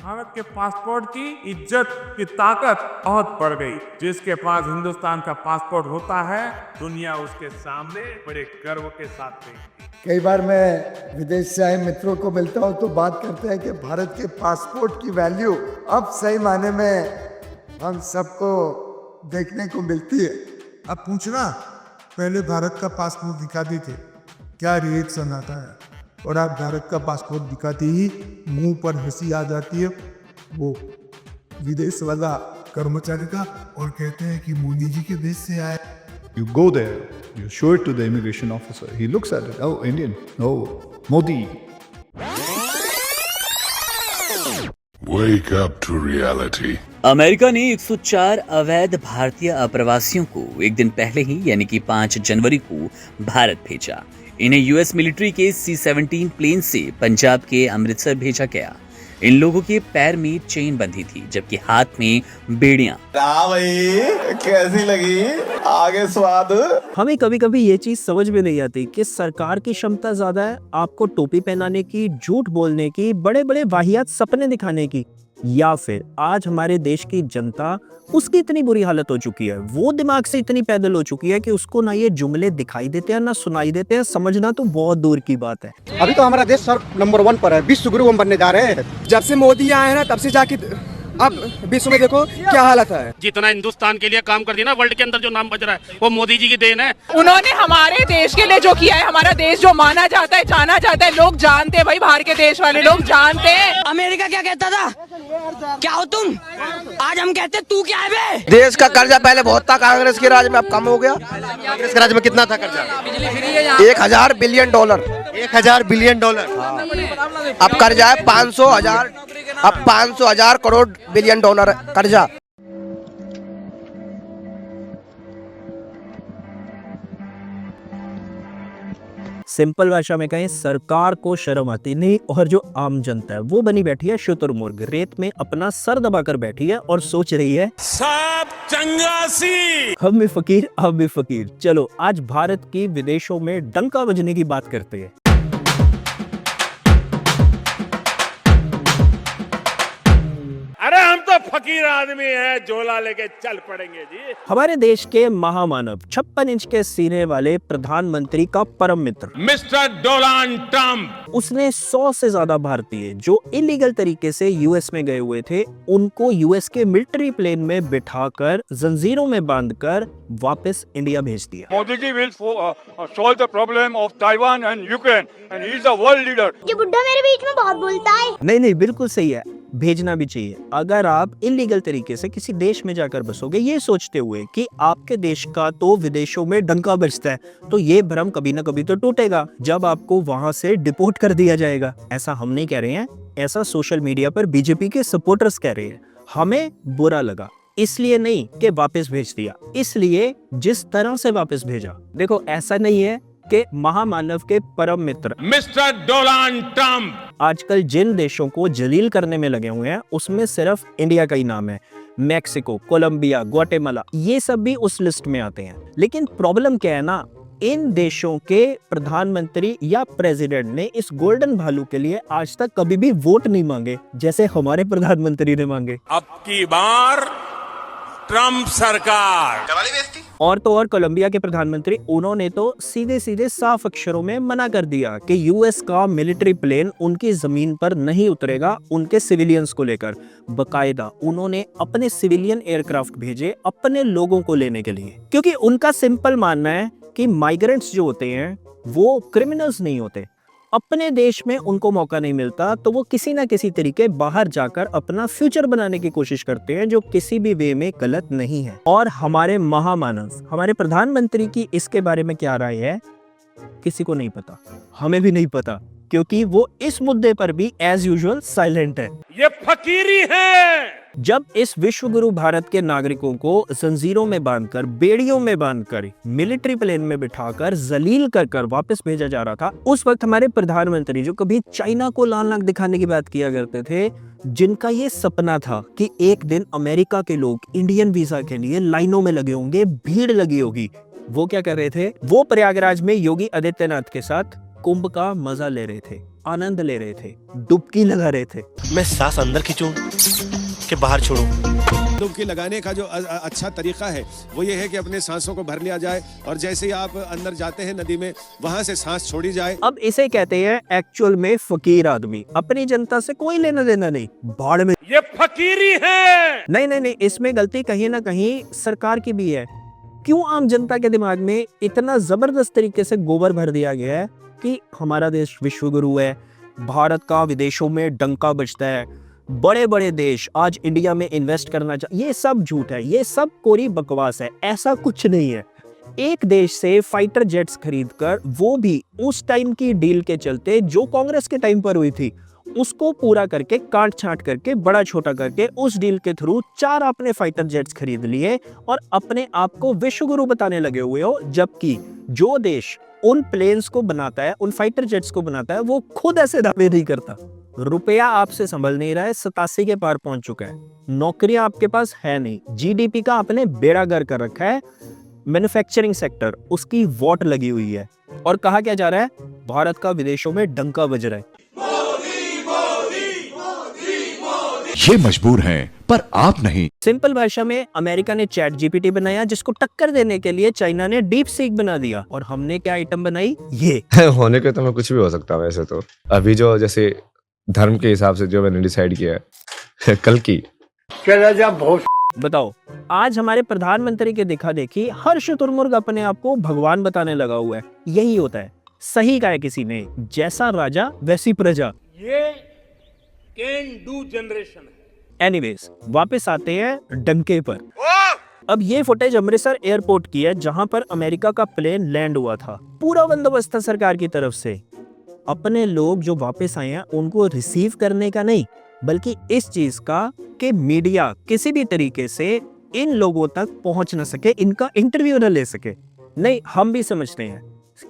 भारत के पासपोर्ट की इज्जत की ताकत बहुत बढ़ गई। जिसके पास हिंदुस्तान का पासपोर्ट होता है, दुनिया उसके सामने बड़े गर्व के साथ देखती है। कई बार मैं विदेश से आए मित्रों को मिलता हूँ तो बात करते हैं कि भारत के पासपोर्ट की वैल्यू अब सही मायने में हम सबको देखने को मिलती है। अब पूछना, पहले भारत का पासपोर्ट दिखाते थे, क्या रिएक्शन आता है, और आप भारत का पासपोर्ट दिखाते ही मुंह पर हंसी आ जाती है वो विदेश वाला कर्मचारी का, और कहते हैं कि मोदी जी के देश से आए। You go there, you show it to the immigration officer. He looks at it. Oh, Indian. Oh, Modi. Wake up to reality. America ने 104 अवैध भारतीय अप्रवासियों को एक दिन पहले ही यानी कि 5 जनवरी को भारत भेजा। इन्हें यूएस मिलिट्री के C-17 प्लेन से पंजाब के अमृतसर भेजा गया। इन लोगों के पैर में चेन बंधी थी, जबकि हाथ में बेड़ियां। भाई कैसी लगी आगे स्वाद? हमें कभी कभी ये चीज समझ में नहीं आती कि सरकार की क्षमता ज्यादा है आपको टोपी पहनाने की, झूठ बोलने की, बड़े बड़े वाहियात सपने दिखाने की, या फिर आज हमारे देश की जनता उसकी इतनी बुरी हालत हो चुकी है, वो दिमाग से इतनी पैदल हो चुकी है कि उसको ना ये जुमले दिखाई देते हैं ना सुनाई देते हैं। समझना तो बहुत दूर की बात है। अभी तो हमारा देश सर नंबर 1 पर है, विश्व गुरु हम बनने जा रहे हैं। जब से मोदी आए हैं ना, तब से जाके अब विश्व में देखो क्या हालत है। जितना हिंदुस्तान के लिए काम कर दिया ना, वर्ल्ड के अंदर जो नाम बज रहा है वो मोदी जी की देन है। उन्होंने हमारे देश के लिए जो किया है, हमारा देश जो माना जाता है, जाना जाता है, लोग जानते हैं भाई, बाहर के देश वाले लोग जानते हैं। अमेरिका क्या कहता था, क्या हो तुम, आज हम कहते तू क्या है बे? देश का कर्जा पहले बहुत था, कांग्रेस के राज में अब कम हो गया। कांग्रेस के राज में कितना था कर्जा? 1000 बिलियन डॉलर। 1000 billion dollar. अब कर्जा है 500,000, अब 500,000 करोड़ बिलियन डॉलर कर्जा। सिंपल भाषा में कहें, सरकार को शर्म आती नहीं, और जो आम जनता है वो बनी बैठी है शुतुरमुर्ग, रेत में अपना सर दबाकर बैठी है और सोच रही है सब चंगासी। हम भी फकीर, हम भी फकीर। चलो आज भारत की विदेशों में डंका बजने की बात करते हैं। अरे हम तो फकीर आदमी हैं, झोला लेके चल पड़ेंगे जी। हमारे देश के महामानव 56 इंच के सीने वाले प्रधानमंत्री का परम मित्र मिस्टर डोनाल्ड ट्रंप, उसने 100 से ज्यादा भारतीय जो इलीगल तरीके से यूएस में गए हुए थे, उनको यूएस के मिलिट्री प्लेन में बिठाकर जंजीरों में बांधकर वापस इंडिया भेज दिया। Modi ji will solve the problem of Taiwan and Ukraine and he is a world leader. ये बुड्ढा मेरे बीच में बहुत बोलता है। नहीं, बिल्कुल सही है, भेजना भी चाहिए। अगर आप इलीगल तरीके से किसी देश में जाकर बसोगे ये सोचते हुए कि आपके देश का तो विदेशों में डंका बजता है, तो ये भ्रम कभी ना कभी तो टूटेगा जब आपको वहां से डिपोर्ट कर दिया जाएगा। ऐसा हम नहीं कह रहे हैं, ऐसा सोशल मीडिया पर बीजेपी के सपोर्टर्स कह रहे हैं। हमें बुरा लगा, इसलिए नहीं कि वापस भेज दिया, इसलिए जिस तरह से वापस भेजा। देखो ऐसा नहीं है कि महामानव के परम मित्र मिस्टर डोनाल्ड ट्रंप आजकल जिन देशों को जलील करने में लगे हुए हैं उसमें सिर्फ इंडिया का ही नाम है। मैक्सिको, कोलंबिया, ग्वाटेमाला, ये सब भी उस लिस्ट में आते हैं। लेकिन प्रॉब्लम क्या है ना, इन देशों के प्रधानमंत्री या प्रेसिडेंट ने इस गोल्डन भालू के लिए आज तक कभी भी वोट नहीं मांगे, जैसे हमारे प्रधानमंत्री ने मांगे। अब की बार ट्रंप सरकार। और तो और कोलंबिया के प्रधानमंत्री, उन्होंने तो सीधे सीधे साफ अक्षरों में मना कर दिया कि यूएस का मिलिट्री प्लेन उनकी जमीन पर नहीं उतरेगा उनके सिविलियंस को लेकर। बकायदा उन्होंने अपने सिविलियन एयरक्राफ्ट भेजे अपने लोगों को लेने के लिए, क्योंकि उनका सिंपल मानना है कि माइग्रेंट्स जो होते हैं वो क्रिमिनल्स नहीं होते। अपने देश में उनको मौका नहीं मिलता तो वो किसी ना किसी तरीके बाहर जाकर अपना फ्यूचर बनाने की कोशिश करते हैं, जो किसी भी वे में गलत नहीं है। और हमारे महामानव, हमारे प्रधानमंत्री की इसके बारे में क्या राय है किसी को नहीं पता, हमें भी नहीं पता, क्योंकि वो इस मुद्दे पर भी एज यूजुअल साइलेंट है। ये फकीरी है। जब इस विश्व गुरु भारत के नागरिकों को जंजीरों में बांधकर, बेड़ियों में बांधकर, मिलिट्री प्लेन में बिठाकर जलील कर वापस भेजा जा रहा था, उस वक्त हमारे प्रधानमंत्री जो कभी चाइना को लाल आंख दिखाने की बात किया करते थे, जिनका ये सपना था कि एक दिन अमेरिका के लोग इंडियन वीजा के लिए लाइनों में लगे होंगे, भीड़ लगी होगी, वो क्या कर रहे थे? वो प्रयागराज में योगी आदित्यनाथ के साथ कुंभ का मजा ले रहे थे। आनंद ले रहे थे, डुबकी लगा रहे थे। मैं सांस अंदर खींचूं कि बाहर छोड़ूं? डुबकी लगाने का जो अच्छा तरीका है वो ये है कि अपने सांसों को भर लिया जाए और जैसे ही आप अंदर जाते हैं नदी में वहां से सांस छोड़ी जाए। अब इसे कहते हैं एक्चुअल में फकीर आदमी। अपनी जनता से कोई लेना देना नहीं, बाढ़ में ये फकीरी है। नहीं, इसमें गलती कहीं ना कहीं सरकार की भी है। क्यों आम जनता के दिमाग में इतना जबरदस्त तरीके से गोबर भर दिया गया है कि हमारा देश विश्वगुरु है, भारत का विदेशों में डंका बजता है, बड़े बड़े देश आज इंडिया में इन्वेस्ट करना चाहिए। ये सब झूठ है, ये सब कोरी बकवास है, ऐसा कुछ नहीं है। एक देश से फाइटर जेट्स खरीदकर, वो भी उस टाइम की डील के चलते जो कांग्रेस के टाइम पर हुई थी, उसको पूरा करके काट छांट करके बड़ा छोटा करके उस डील के थ्रू 4 आपने फाइटर जेट्स खरीद लिए और अपने आप को विश्वगुरु बताने लगे हुए हो। जबकि जो देश उन प्लेन्स को बनाता है, उन फाइटर जेट्स को बनाता है, वो खुद ऐसे दावे नहीं करता। रुपया आपसे संभल नहीं रहा है, 87 के पार पहुंच चुका है, नौकरियां आपके पास है नहीं, जीडीपी का आपने बेड़ा गर्क कर रखा है, मैन्युफैक्चरिंग सेक्टर उसकी वॉट लगी हुई है, और कहा क्या जा रहा है, भारत का विदेशों में डंका बज रहा है। ये मजबूर हैं पर आप नहीं। सिंपल भाषा में अमेरिका ने चैट जीपीटी बनाया, जिसको टक्कर देने के लिए चाइना ने डीप सीक बना दिया, और हमने क्या आइटम बनाई, ये होने के तो में कुछ भी हो सकता है। वैसे तो अभी जो जैसे धर्म के हिसाब से जो मैंने डिसाइड किया है कल की बताओ, आज हमारे प्रधानमंत्री के देखा देखी हर शुतुरमुर्ग अपने आप को भगवान बताने लगा हुआ है। यही होता है, सही कहा है किसी ने, जैसा राजा वैसी प्रजा। ये कैन डू जनरेशन है। एनीवेज, वापस आते हैं डंके पर। अब ये फुटेज अमृतसर एयरपोर्ट की है, जहां पर अमेरिका का प्लेन लैंड हुआ था। पूरा बंदोबस्त था सरकार की तरफ से। अपने लोग जो वापस आए हैं उनको रिसीव करने का नहीं, बल्कि इस चीज का कि मीडिया किसी भी तरीके से इन लोगों तक पहुंच न सके, इनका इंटरव्यू न ले सके। नहीं, हम भी समझते हैं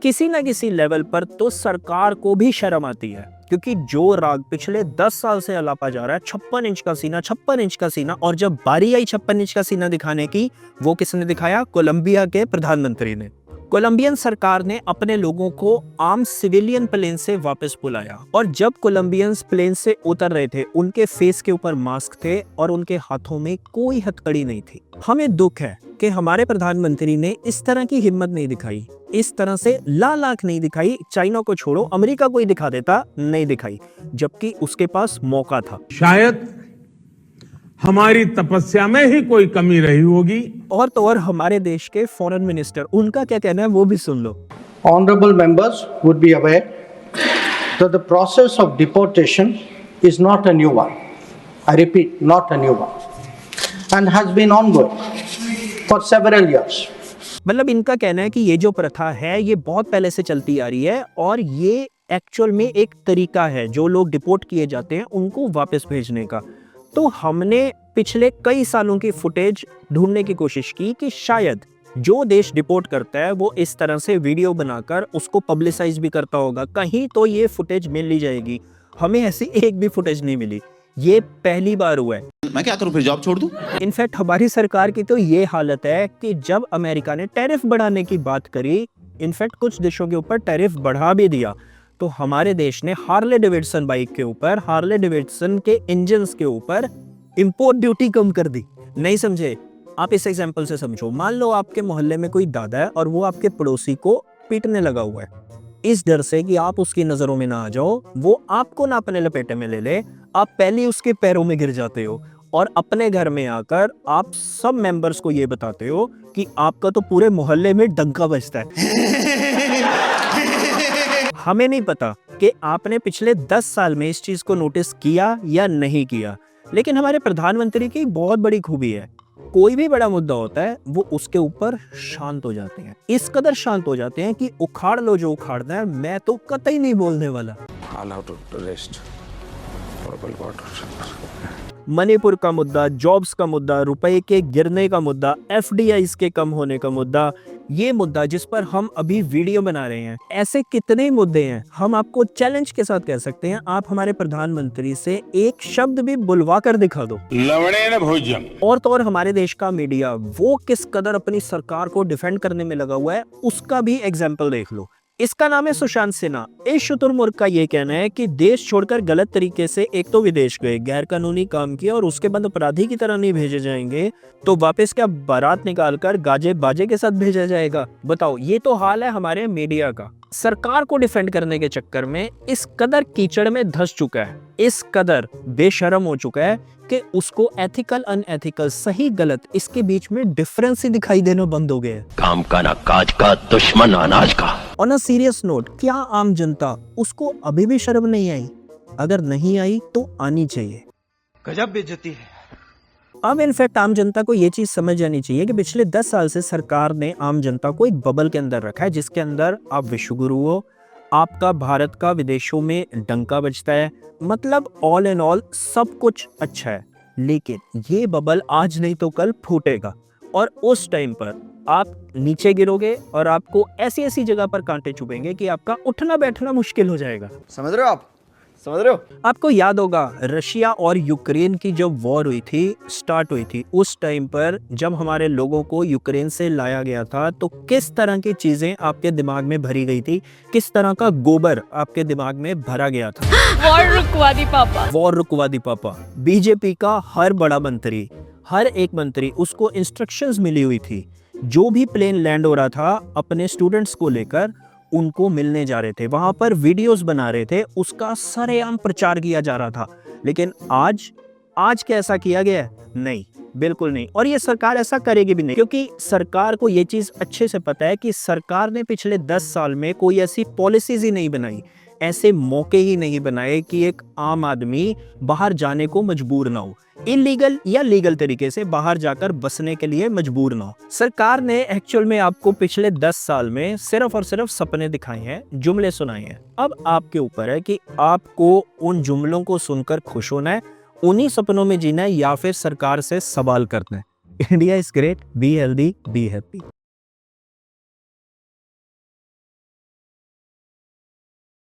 किसी ना किसी लेवल पर तो सरकार को भी शर्म आती है, क्योंकि जो राग पिछले 10 साल से अलापा जा रहा है, 56 इंच का सीना, 56 इंच का सीना, और जब बारी आई 56 इंच का सीना दिखाने की, वो किसने दिखाया, कोलंबिया के प्रधानमंत्री ने। कोलंबियन सरकार ने अपने लोगों को आम सिविलियन प्लेन से वापस बुलाया, और जब कोलंबियंस प्लेन से उतर रहे थे, उनके फेस के ऊपर मास्क थे और उनके हाथों में कोई हथकड़ी नहीं थी। हमें दुख है कि हमारे प्रधानमंत्री ने इस तरह की हिम्मत नहीं दिखाई, इस तरह से लाख नहीं दिखाई। चाइना को छोड़ो, अमेरिका को ही दिखा देता, नहीं दिखाई, जबकि उसके पास मौका था। शायद हमारी तपस्या में ही कोई कमी रही होगी। और तो और हमारे देश के फॉरेन मिनिस्टर, उनका क्या कहना है वो भी सुन लो। Honorable members would be aware that the process of deportation is not a new one. I repeat, not a new one, and has been ongoing for several years. मतलब इनका कहना है कि ये जो प्रथा है ये बहुत पहले से चलती आ रही है, और ये एक्चुअल में एक तरीका है जो लोग डिपोर्ट किए जाते हैं उनको वापस भेजने का। तो हमने पिछले कई सालों की फुटेज ढूंढने की कोशिश की कि शायद जो देश डिपोर्ट करता है वो इस तरह से वीडियो बनाकर उसको पब्लिसाइज भी करता होगा, कहीं तो ये फुटेज मिल ही जाएगी। हमें ऐसी एक भी फुटेज नहीं मिली, ये पहली बार हुआ है। मैं क्या करूं, फिर जॉब छोड़ दूं? इनफैक्ट हमारी सरकार की तो ये हालत है कि जब अमेरिका ने टैरिफ बढ़ाने की बात करी, इनफैक्ट कुछ देशों के ऊपर टैरिफ बढ़ा भी दिया, तो हमारे देश ने हार्ले डेविडसन बाइक के ऊपर, हार्ले डेविडसन के इंजन्स के ऊपर इंपोर्ट ड्यूटी कम कर दी। नहीं समझे? आप इस एग्जांपल से समझो। मान लो आपके मोहल्ले में कोई दादा है और वो आपके पड़ोसी को पीटने लगा हुआ है, इस डर से कि आप उसकी नजरों में ना आ जाओ, वो आपको ना अपने लपेटे में ले ले, आप पहले उसके पैरों में गिर जाते हो और अपने घर में आकर आप सब मेंबर्स को ये बताते हो कि आपका तो पूरे मोहल्ले में डंका बजता है। हमें नहीं पता कि आपने पिछले 10 साल में इस चीज को नोटिस किया या नहीं किया, लेकिन हमारे प्रधानमंत्री की बहुत बड़ी खूबी है, कोई भी बड़ा मुद्दा होता है वो उसके ऊपर शांत हो जाते हैं, इस कदर शांत हो जाते हैं कि उखाड़ लो जो उखाड़ना है, मैं तो कतई नहीं बोलने वाला। मणिपुर का मुद्दा, जॉब्स का मुद्दा, रुपए के गिरने का मुद्दा, एफडीआईज के कम होने का मुद्दा, ये मुद्दा जिस पर हम अभी वीडियो बना रहे हैं, ऐसे कितने मुद्दे हैं। हम आपको चैलेंज के साथ कह सकते हैं, आप हमारे प्रधानमंत्री से एक शब्द भी बुलवा कर दिखा दो। और तो और हमारे देश का मीडिया वो किस कदर अपनी सरकार को डिफेंड करने में लगा हुआ है, उसका भी एग्जाम्पल देख लो। इसका नाम है सुशांत सिन्हा। इस शुतुरमुर्ग का ये कहना है कि देश छोड़कर गलत तरीके से एक तो विदेश गए, गैर कानूनी काम किया और उसके बाद अपराधी की तरह नहीं भेजे जाएंगे तो वापस क्या बारात निकालकर गाजे बाजे के साथ भेजा जाएगा? बताओ, ये तो हाल है हमारे मीडिया का। सरकार को डिफेंड करने के चक्कर में इस कदर कीचड़ में धंस चुका है, इस कदर बेशर्म हो चुका है कि उसको एथिकल अनएथिकल, सही गलत, इसके बीच में डिफरेंस ही दिखाई देना बंद हो गया है। काम का ना काज का, दुश्मन अनाज का। ऑन अ सीरियस नोट, क्या आम जनता उसको अभी भी शर्म नहीं आई? अगर नहीं आई तो आनी चाहिए। गजब बेइज्जती है। अब इनफैक्ट आम जनता को ये चीज समझ जानी चाहिए कि पिछले 10 साल से सरकार ने आम जनता को एक बबल के अंदर रखा है, जिसके अंदर आप विश्वगुरु हो, आपका भारत का विदेशों में डंका बजता है, मतलब ऑल इन ऑल सब कुछ अच्छा है। लेकिन ये बबल आज नहीं तो कल फूटेगा और उस टाइम पर आप नीचे गिरोगे और आपको ऐसी ऐसी जगह पर कांटे चुभेंगे कि आपका उठना बैठना मुश्किल हो जाएगा। समझ रहे हो आप? समझ रहे हो? आपको याद होगा रशिया और यूक्रेन की जब वॉर हुई थी, स्टार्ट हुई थी, उस टाइम पर जब हमारे लोगों को यूक्रेन से लाया गया था तो किस तरह की चीजें आपके दिमाग में भरी गई थी, किस तरह का गोबर आपके दिमाग में भरा गया था। वॉर रुकवा दी पापा, वॉर रुकवा दी पापा। बीजेपी का हर बड़ा मंत्री, हर एक मंत्री, उसको इंस्ट्रक्शंस मिली हुई थी, जो भी प्लेन लैंड हो रहा था अपने स्टूडेंट्स को लेकर उनको मिलने जा रहे थे, वहां पर वीडियोस बना रहे थे, उसका सरेआम प्रचार किया जा रहा था। लेकिन आज क्या ऐसा किया गया है? नहीं, बिल्कुल नहीं। और ये सरकार ऐसा करेगी भी नहीं, क्योंकि सरकार को ये चीज अच्छे से पता है कि सरकार ने पिछले 10 साल में कोई ऐसी पॉलिसीज ही नहीं बनाई, ऐसे मौके ही नहीं बनाए कि एक आम आदमी बाहर जाने को मजबूर ना हो, इलीगल या लीगल तरीके से बाहर जाकर बसने के लिए मजबूर ना हो। सरकार ने एक्चुअल में आपको पिछले 10 साल में सिर्फ और सिर्फ सपने दिखाए हैं, जुमले सुनाए हैं। अब आपके ऊपर है कि आपको उन जुमलों को सुनकर खुश होना है, उन्हीं सपनों में जीना है, या फिर सरकार से सवाल करना है। India is great, be healthy, be happy.